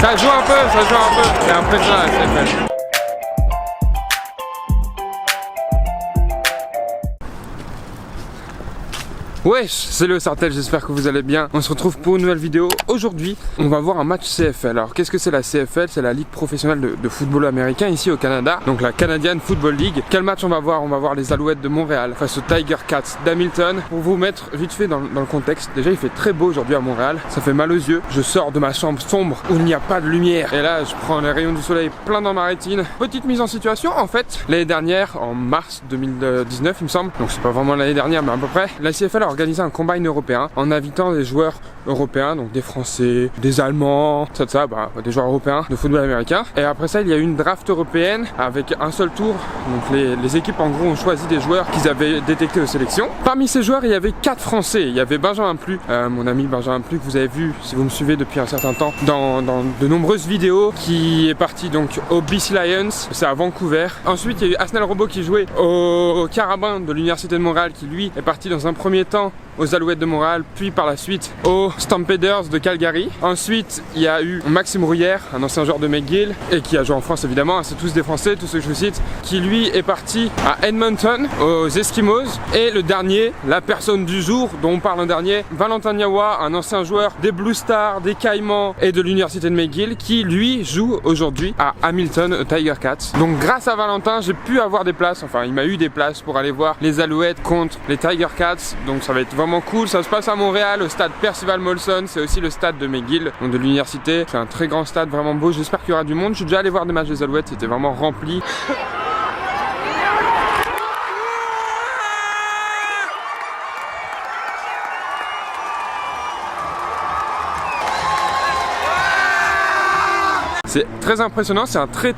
Ça joue un peu. C'est impressionnant la CFL. Wesh, c'est le Sartel, j'espère que vous allez bien. On se retrouve pour une nouvelle vidéo. Aujourd'hui, on va voir un match CFL. Alors, qu'est-ce que c'est la CFL? C'est la Ligue professionnelle de football américain ici au Canada. Donc la Canadian Football League. Quel match on va voir? On va voir les Alouettes de Montréal face aux Tiger Cats d'Hamilton. Pour vous mettre vite fait dans le contexte, déjà il fait très beau aujourd'hui à Montréal. Ça fait mal aux yeux. Je sors de ma chambre sombre où il n'y a pas de lumière. Et là, je prends les rayons du soleil plein dans ma rétine. Petite mise en situation, en fait, l'année dernière, en mars 2019, il me semble. Donc c'est pas vraiment l'année dernière, mais à peu près. La CFL a organisé un combine européen en invitant des joueurs européens, donc des Français, des Allemands, des joueurs européens de football américain. Et après ça, il y a eu une draft européenne avec un seul tour. Donc les équipes en gros ont choisi des joueurs qu'ils avaient détectés aux sélections. Parmi ces joueurs, il y avait 4 Français. Il y avait Benjamin Plu, mon ami Benjamin Plu que vous avez vu si vous me suivez depuis un certain temps dans de nombreuses vidéos, qui est parti donc au BC Lions, c'est à Vancouver. Ensuite, il y a eu Asnel Robbo qui jouait au Carabin de l'Université de Montréal, qui lui est parti dans un premier temps aux Alouettes de Montréal, puis par la suite aux Stampeders de Calgary. Ensuite, il y a eu Maxime Rouillère, un ancien joueur de McGill et qui a joué en France évidemment, c'est tous des Français, tous ceux que je vous cite, qui lui est parti à Edmonton, aux Eskimos. Et le dernier, la personne du jour dont on parle en dernier, Valentin Niawa, un ancien joueur des Blue Stars, des Caïmans et de l'Université de McGill, qui lui joue aujourd'hui à Hamilton Tiger Cats. Donc grâce à Valentin, j'ai pu avoir des places, enfin il m'a eu des places pour aller voir les Alouettes contre les Tiger Cats. Donc ça va être vraiment cool. Ça se passe à Montréal, au stade Percival Molson. C'est aussi le stade de McGill, donc de l'université. C'est un très grand stade, vraiment beau. J'espère qu'il y aura du monde. Je suis déjà allé voir des matchs des Alouettes, c'était vraiment rempli. C'est très impressionnant, c'est un très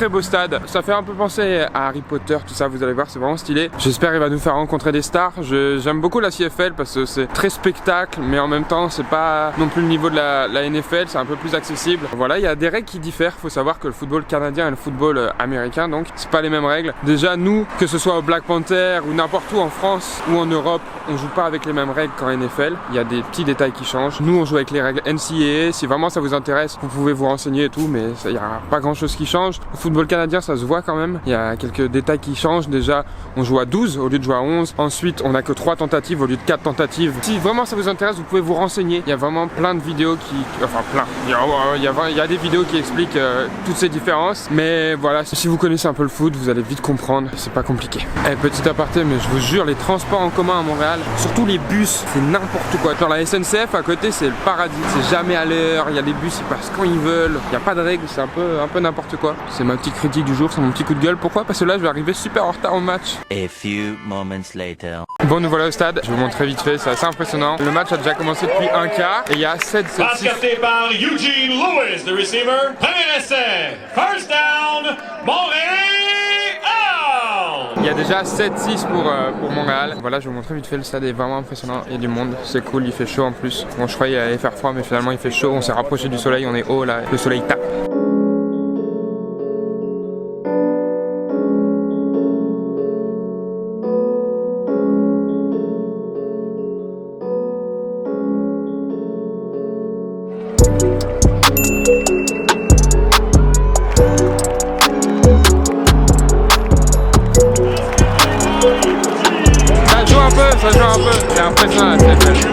beau stade. Ça fait un peu penser à Harry Potter, tout ça, vous allez voir, c'est vraiment stylé. J'espère qu'il va nous faire rencontrer des stars. J'aime beaucoup la CFL parce que c'est très spectacle, mais en même temps, c'est pas non plus le niveau de la NFL, c'est un peu plus accessible. Voilà, il y a des règles qui diffèrent. Faut savoir que le football canadien et le football américain, donc, c'est pas les mêmes règles. Déjà, nous, que ce soit au Black Panther ou n'importe où en France ou en Europe, on joue pas avec les mêmes règles qu'en NFL. Il y a des petits détails qui changent. Nous, on joue avec les règles NCAA. Si vraiment ça vous intéresse, vous pouvez vous renseigner et tout, mais il n'y a pas grand chose qui change. Au football canadien, ça se voit quand même. Il y a quelques détails qui changent. Déjà, on joue à 12 au lieu de jouer à 11. Ensuite, on n'a que 3 tentatives au lieu de 4 tentatives. Si vraiment ça vous intéresse, vous pouvez vous renseigner. Il y a vraiment plein de vidéos il y a des vidéos qui expliquent toutes ces différences. Mais voilà, si vous connaissez un peu le foot, vous allez vite comprendre. C'est pas compliqué. Et petit aparté, mais je vous jure, les transports en commun à Montréal, surtout les bus, c'est n'importe quoi. Genre la SNCF à côté, c'est le paradis. C'est jamais à l'heure. Il y a des bus, ils passent quand ils veulent. Il n'y a pas de règles. C'est un peu n'importe quoi. C'est ma petite critique du jour, c'est mon petit coup de gueule. Pourquoi? Parce que là je vais arriver super en retard au match. A few moments later. Bon, nous voilà au stade, je vais vous montrer vite fait, c'est assez impressionnant. Le match a déjà commencé depuis un quart et il y a 7 Passe capté par Eugene Lewis, the receiver. Premier essai, first down, Montréal. Il y a déjà 7-6 pour Montréal. Voilà, je vais vous montrer vite fait, le stade est vraiment impressionnant. Il y a du monde, c'est cool, il fait chaud en plus. Bon, je croyais qu'il allait faire froid, mais finalement il fait chaud. On s'est rapproché du soleil, on est haut là, le soleil tape. Ça joue un peu, c'est impressionnant la CFL.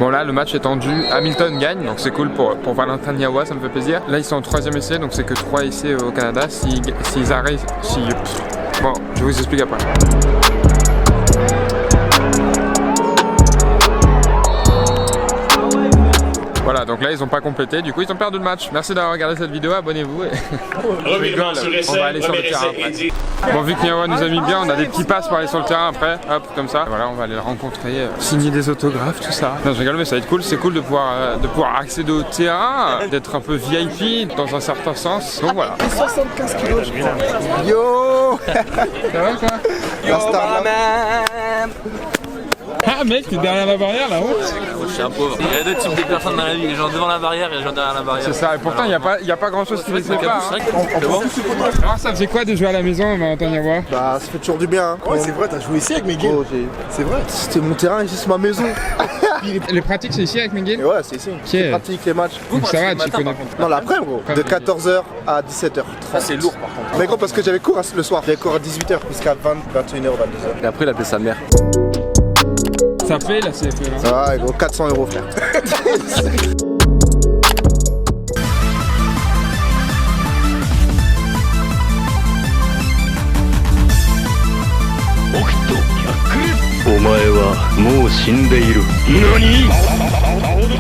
Bon là le match est tendu, Hamilton gagne donc c'est cool pour Valentin Niawa, ça me fait plaisir. Là ils sont en 3e essai donc c'est que 3 essais au Canada. S'ils arrêtent, bon je vous explique après. Voilà, donc là ils ont pas complété, du coup ils ont perdu le match. Merci d'avoir regardé cette vidéo, abonnez-vous. Je rigole, on va aller sur le terrain après. Bon, vu que Niawa nous a mis bien, on a des petits passes pour aller sur le terrain après, hop, comme ça. Voilà, on va aller le rencontrer, signer des autographes, tout ça. Non, je rigole, mais ça va être cool, c'est cool de pouvoir accéder au terrain, d'être un peu VIP dans un certain sens. Donc voilà. 75 kilos, je crois. Yo. Ça va quoi? La star là. Ah mec, t'es derrière la barrière là-haut. Je suis un pauvre. Il y a deux types de personnes dans la vie, les gens devant la barrière et les gens derrière la barrière. C'est ça, et pourtant il n'y a pas grand chose qui les sépare. C'est bon. Alors ça faisait quoi de jouer à la maison, Valentin Niawa? Bah, ça fait toujours du bien. Hein. Ouais, c'est vrai, t'as joué ici avec Miguel. Oh, C'est vrai. c'était mon terrain, ici c'est ma maison. Les pratiques c'est ici avec Miguel? Et ouais, c'est ici. C'est pratique les matchs. Donc ça va, tu connais. Non, l'après-midi, gros. De 14h à 17h. Ça c'est lourd par contre. Mais gros, parce que j'avais cours le soir. J'avais cours à 18h jusqu'à 21h, 22h. Et après il appelait sa mère. Ça fait la CFL là. Ça va, gros, 400 € frère.